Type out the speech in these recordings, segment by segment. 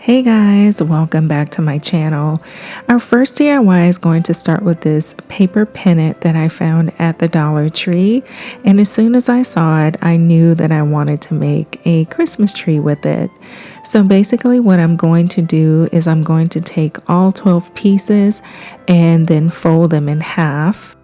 Hey guys, welcome back to my channel. Our first DIY is going to start with this paper pennant that I found at the Dollar Tree. And as soon as I saw it, I knew that I wanted to make a Christmas tree with it. So basically what I'm going to do is I'm going to take all 12 pieces and then fold them in half.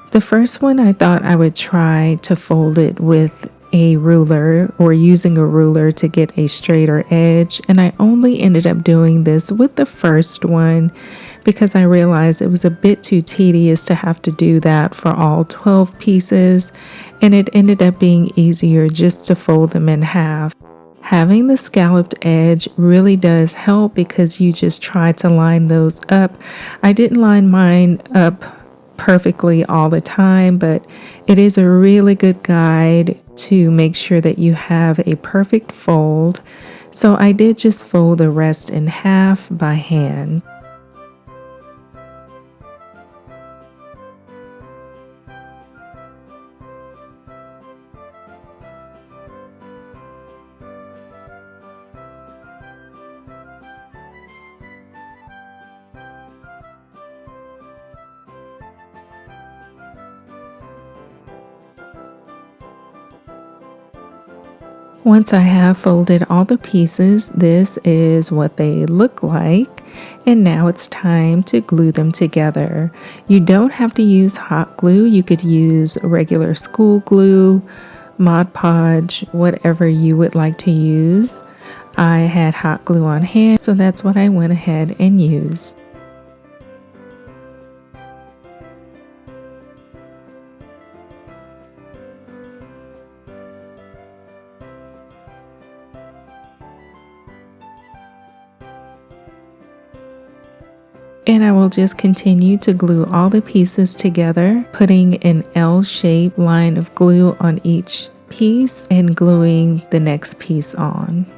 The first one I thought I would try to fold it with a ruler or using a ruler to get a straighter edge, and I only ended up doing this with the first one because I realized it was a bit too tedious to have to do that for all 12 pieces, and it ended up being easier just to fold them in half. Having the scalloped edge really does help because you just try to line those up. I didn't line mine up perfectly all the time, but it is a really good guide to make sure that you have a perfect fold. So I did just fold the rest in half by hand. Once I have folded all the pieces, this is what they look like. And now it's time to glue them together. You don't have to use hot glue. You could use regular school glue, Mod Podge, whatever you would like to use. I had hot glue on hand, so that's what I went ahead and used. And I will just continue to glue all the pieces together, putting an L-shaped line of glue on each piece and gluing the next piece on.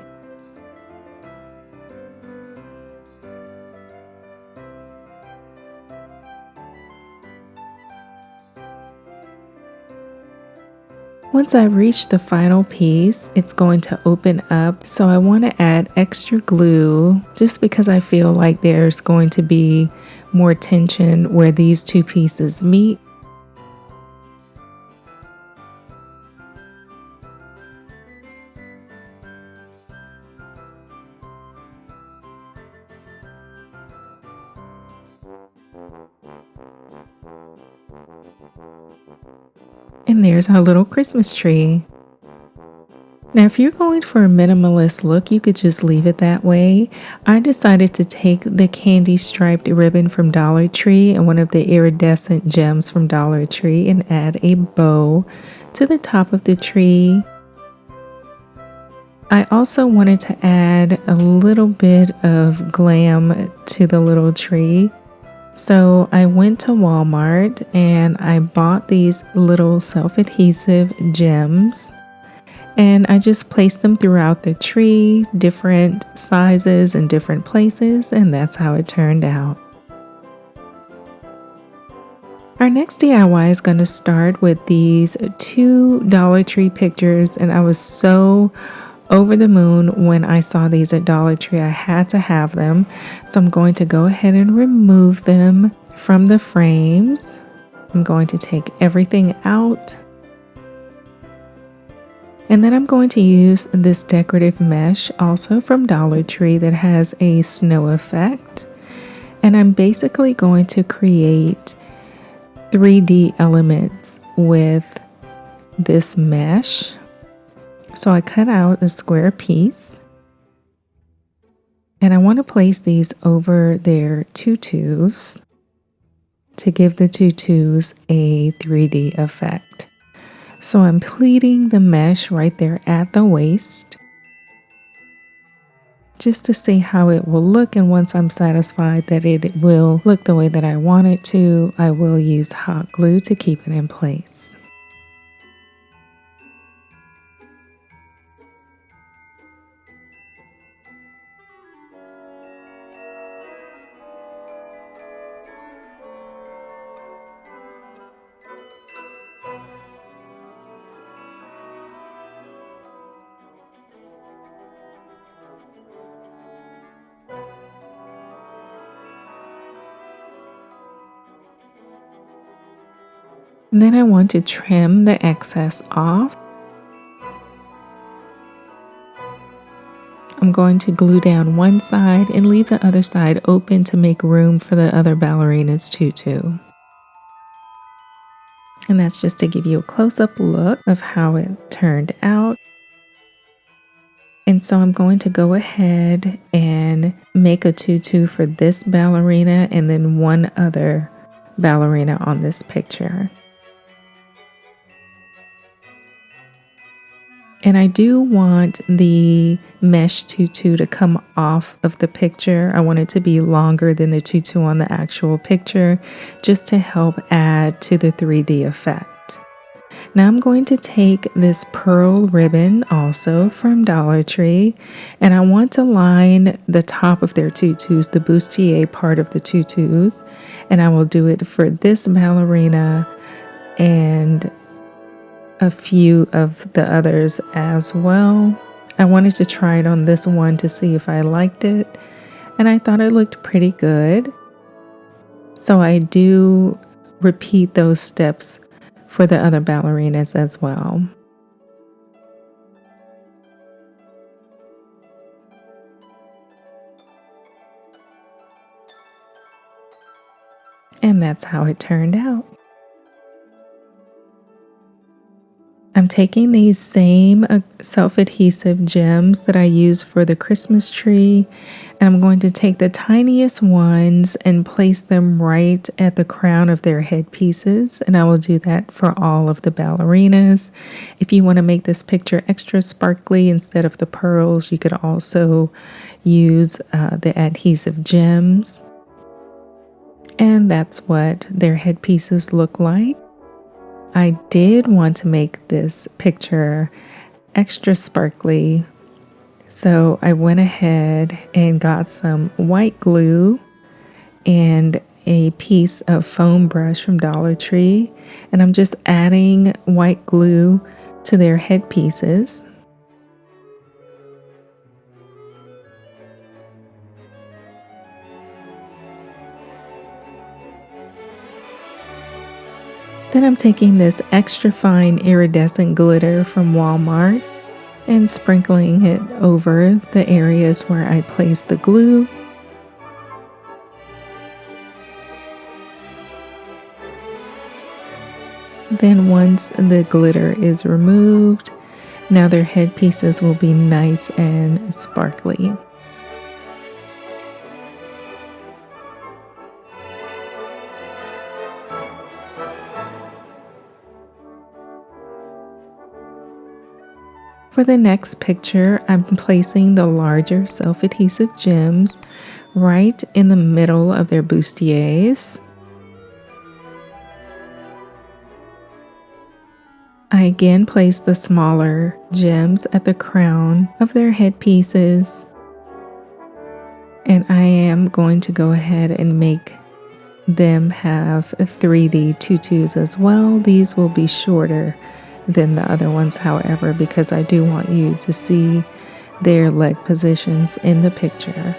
Once I reach the final piece, it's going to open up, so I want to add extra glue just because I feel like there's going to be more tension where these two pieces meet. And there's our little Christmas tree. Now, if you're going for a minimalist look, you could just leave it that way. I decided to take the candy striped ribbon from Dollar Tree and one of the iridescent gems from Dollar Tree and add a bow to the top of the tree. I also wanted to add a little bit of glam to the little tree. So I went to Walmart and I bought these little self-adhesive gems. And I just placed them throughout the tree, different sizes and different places, and that's how it turned out. Our next DIY is going to start with these two Dollar Tree pictures, and I was so over the moon when I saw these at Dollar Tree. I had to have them, so I'm going to go ahead and remove them from the frames. I'm going to take everything out. And then I'm going to use this decorative mesh also from Dollar Tree that has a snow effect. And I'm basically going to create 3D elements with this mesh. So I cut out a square piece. And I want to place these over their tutus to give the tutus a 3D effect. So I'm pleating the mesh right there at the waist just to see how it will look, and once I'm satisfied that it will look the way that I want it to, I will use hot glue to keep it in place. And then I want to trim the excess off. I'm going to glue down one side and leave the other side open to make room for the other ballerina's tutu. And that's just to give you a close-up look of how it turned out. And so I'm going to go ahead and make a tutu for this ballerina and then one other ballerina on this picture. And I do want the mesh tutu to come off of the picture. I want it to be longer than the tutu on the actual picture, just to help add to the 3D effect. Now I'm going to take this pearl ribbon also from Dollar Tree, and I want to line the top of their tutus, the bustier part of the tutus, and I will do it for this ballerina and a few of the others as well. I wanted to try it on this one to see if I liked it, and I thought it looked pretty good. So I do repeat those steps for the other ballerinas as well. And that's how it turned out. I'm taking these same self-adhesive gems that I use for the Christmas tree, and I'm going to take the tiniest ones and place them right at the crown of their headpieces, and I will do that for all of the ballerinas. If you want to make this picture extra sparkly instead of the pearls, you could also use the adhesive gems. And that's what their headpieces look like. I did want to make this picture extra sparkly, so I went ahead and got some white glue and a piece of foam brush from Dollar Tree, and I'm just adding white glue to their headpieces. Then I'm taking this extra fine iridescent glitter from Walmart and sprinkling it over the areas where I placed the glue. Then once the glitter is removed, now their headpieces will be nice and sparkly. For the next picture, I'm placing the larger self-adhesive gems right in the middle of their bustiers. I again place the smaller gems at the crown of their headpieces, and I am going to go ahead and make them have 3D tutus as well. These will be shorter than the other ones, however, because I do want you to see their leg positions in the picture.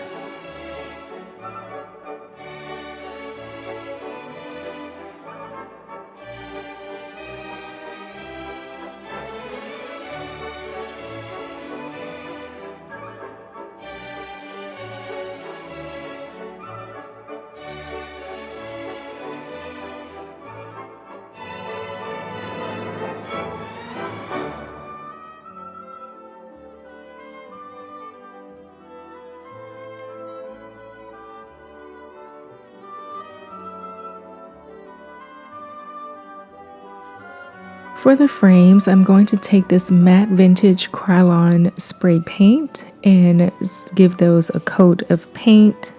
For the frames, I'm going to take this matte vintage Krylon spray paint and give those a coat of paint.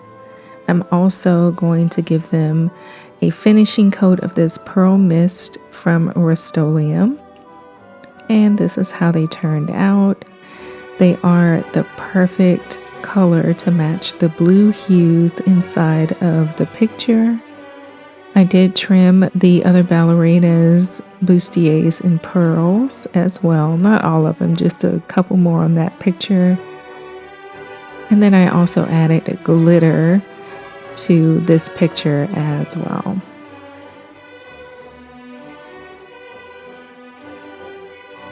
I'm also going to give them a finishing coat of this pearl mist from Rust-Oleum. And this is how they turned out. They are the perfect color to match the blue hues inside of the picture. I did trim the other ballerinas' bustiers in pearls as well. Not all of them, just a couple more on that picture. And then I also added a glitter to this picture as well.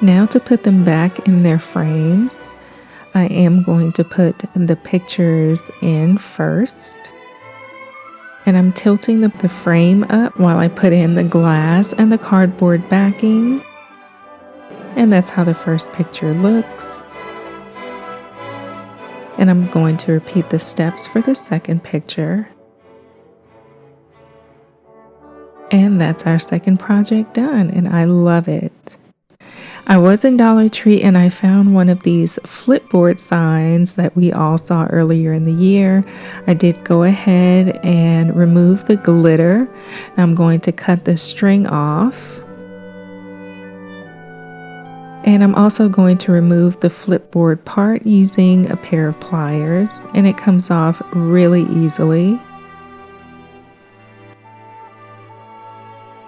Now to put them back in their frames, I am going to put the pictures in first. And I'm tilting the frame up while I put in the glass and the cardboard backing. And that's how the first picture looks. And I'm going to repeat the steps for the second picture. And that's our second project done, and I love it. I was in Dollar Tree and I found one of these flipboard signs that we all saw earlier in the year. I did go ahead and remove the glitter. Now I'm going to cut the string off. And I'm also going to remove the flipboard part using a pair of pliers, and it comes off really easily.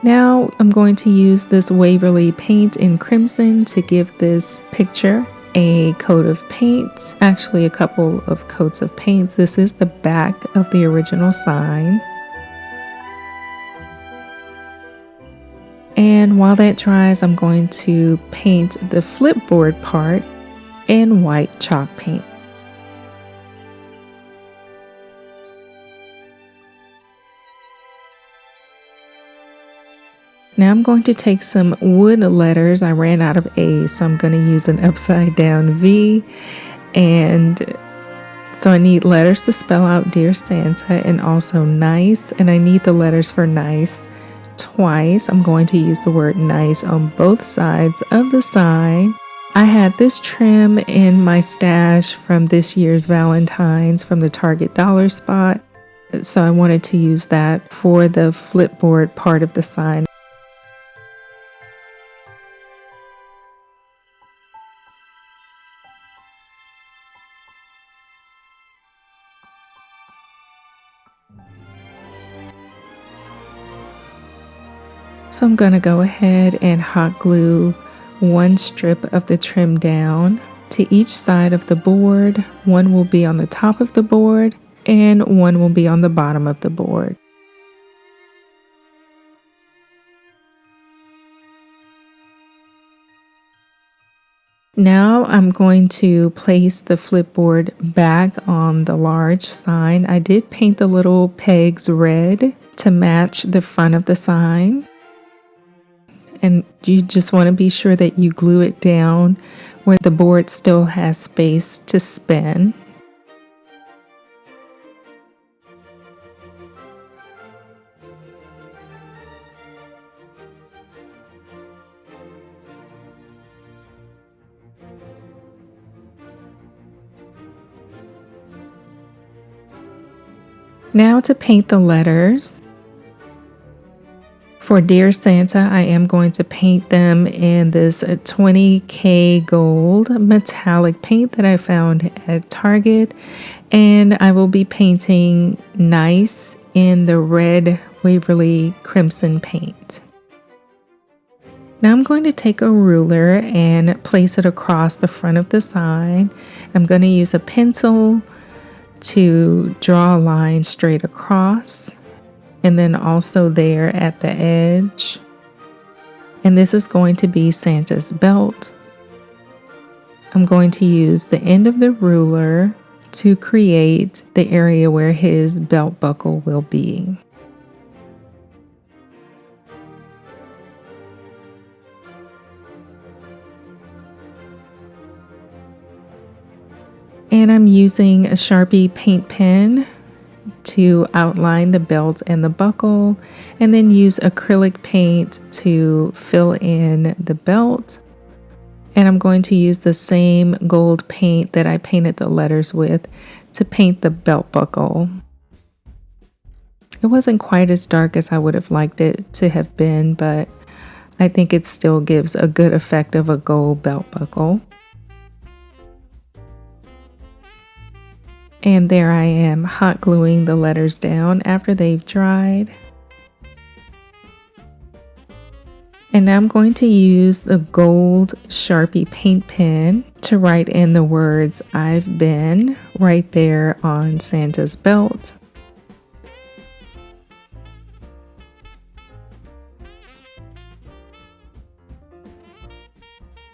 Now I'm going to use this Waverly paint in crimson to give this picture a coat of paint, actually a couple of coats of paint. This is the back of the original sign. And while that dries, I'm going to paint the flipboard part in white chalk paint. Now I'm going to take some wood letters. I ran out of A's, so I'm going to use an upside down V. And so I need letters to spell out Dear Santa and also nice. And I need the letters for nice twice. I'm going to use the word nice on both sides of the sign. I had this trim in my stash from this year's Valentine's from the Target dollar spot. So I wanted to use that for the flipboard part of the sign. So I'm going to go ahead and hot glue one strip of the trim down to each side of the board. One will be on the top of the board and one will be on the bottom of the board. Now I'm going to place the flipboard back on the large sign. I did paint the little pegs red to match the front of the sign. And you just want to be sure that you glue it down where the board still has space to spin. Now to paint the letters. For Dear Santa, I am going to paint them in this 20K gold metallic paint that I found at Target. And I will be painting nice in the red Waverly crimson paint. Now I'm going to take a ruler and place it across the front of the sign. I'm going to use a pencil to draw a line straight across. And then also there at the edge. And this is going to be Santa's belt. I'm going to use the end of the ruler to create the area where his belt buckle will be. And I'm using a Sharpie paint pen to outline the belt and the buckle, and then use acrylic paint to fill in the belt. And I'm going to use the same gold paint that I painted the letters with to paint the belt buckle. It wasn't quite as dark as I would have liked it to have been, but I think it still gives a good effect of a gold belt buckle. And there I am, hot gluing the letters down after they've dried. And now I'm going to use the gold Sharpie paint pen to write in the words I've been right there on Santa's belt.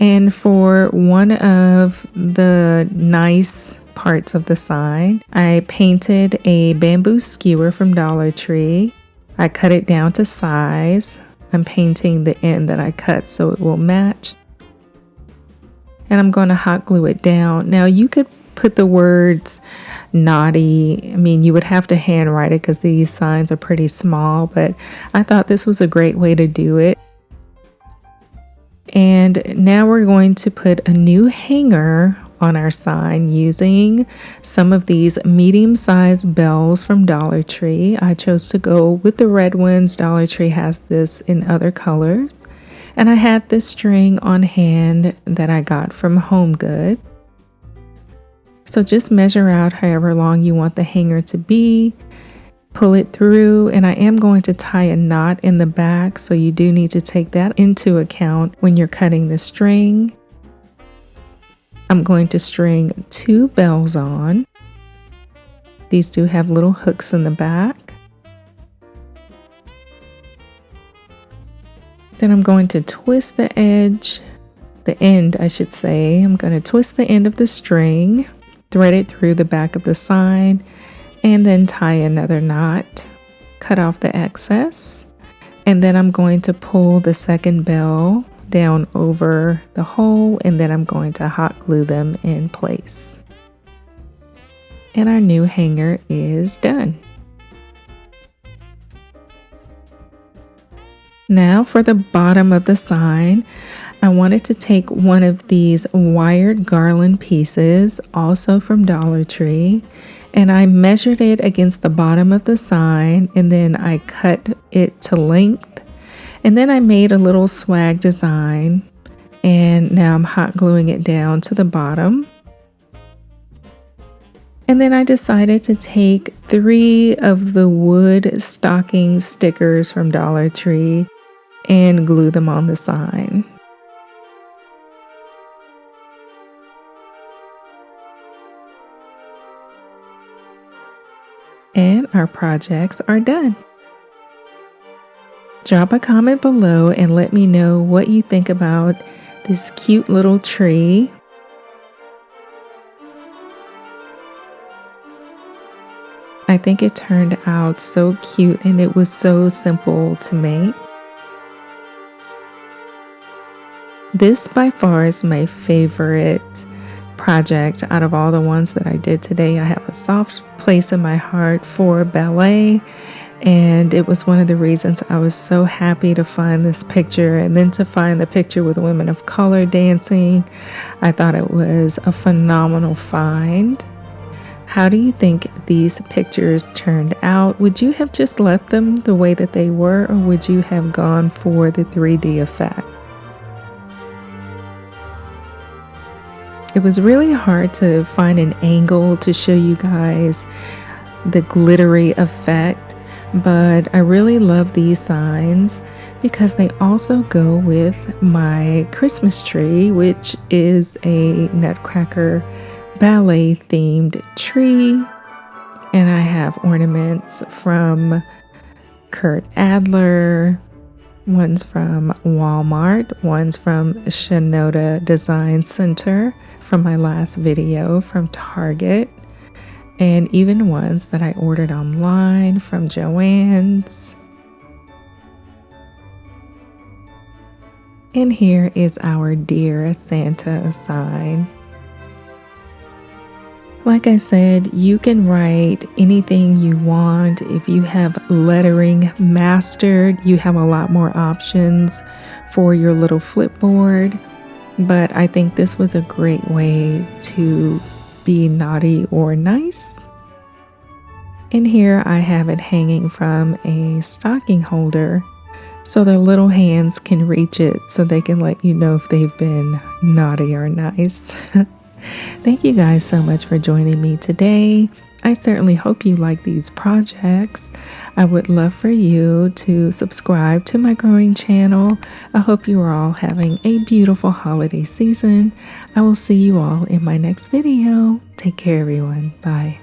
And for one of the nice parts of the sign, I painted a bamboo skewer from Dollar Tree. I cut it down to size. I'm painting the end that I cut so it will match. And I'm going to hot glue it down. Now you could put the words naughty. I mean, you would have to handwrite it because these signs are pretty small, but I thought this was a great way to do it. And now we're going to put a new hanger on our sign using some of these medium-sized bells from Dollar Tree. I chose to go with the red ones. Dollar Tree has this in other colors. And I had this string on hand that I got from Home Goods. So just measure out however long you want the hanger to be. Pull it through, and I am going to tie a knot in the back, so you do need to take that into account when you're cutting the string. I'm going to string 2 bells on. These do have little hooks in the back. Then I'm going to twist the end I should say. I'm going to twist the end of the string, thread it through the back of the sign, and then tie another knot, cut off the excess, and then I'm going to pull the second bell down over the hole, and then I'm going to hot glue them in place. And our new hanger is done. Now for the bottom of the sign, I wanted to take one of these wired garland pieces, also from Dollar Tree, and I measured it against the bottom of the sign, and then I cut it to length, and then I made a little swag design, and now I'm hot gluing it down to the bottom. And then I decided to take 3 of the wood stocking stickers from Dollar Tree and glue them on the sign. And our projects are done. Drop a comment below and let me know what you think about this cute little tree. I think it turned out so cute, and it was so simple to make. This by far is my favorite project out of all the ones that I did today. I have a soft place in my heart for ballet, and it was one of the reasons I was so happy to find this picture, and then to find the picture with women of color dancing. I thought it was a phenomenal find. How do you think these pictures turned out? Would you have just left them the way that they were, or would you have gone for the 3D effect? It was really hard to find an angle to show you guys the glittery effect, but I really love these signs because they also go with my Christmas tree, which is a Nutcracker ballet themed tree. And I have ornaments from Kurt Adler, one's from Walmart, one's from Shinoda Design Center from my last video from Target, and even ones that I ordered online from Joann's. And here is our Dear Santa sign. Like I said, you can write anything you want. If you have lettering mastered, you have a lot more options for your little flipboard. But I think this was a great way to be naughty or nice. And here I have it hanging from a stocking holder, so their little hands can reach it so they can let you know if they've been naughty or nice. Thank you guys so much for joining me today. I certainly hope you like these projects. I would love for you to subscribe to my growing channel. I hope you are all having a beautiful holiday season. I will see you all in my next video. Take care, everyone. Bye.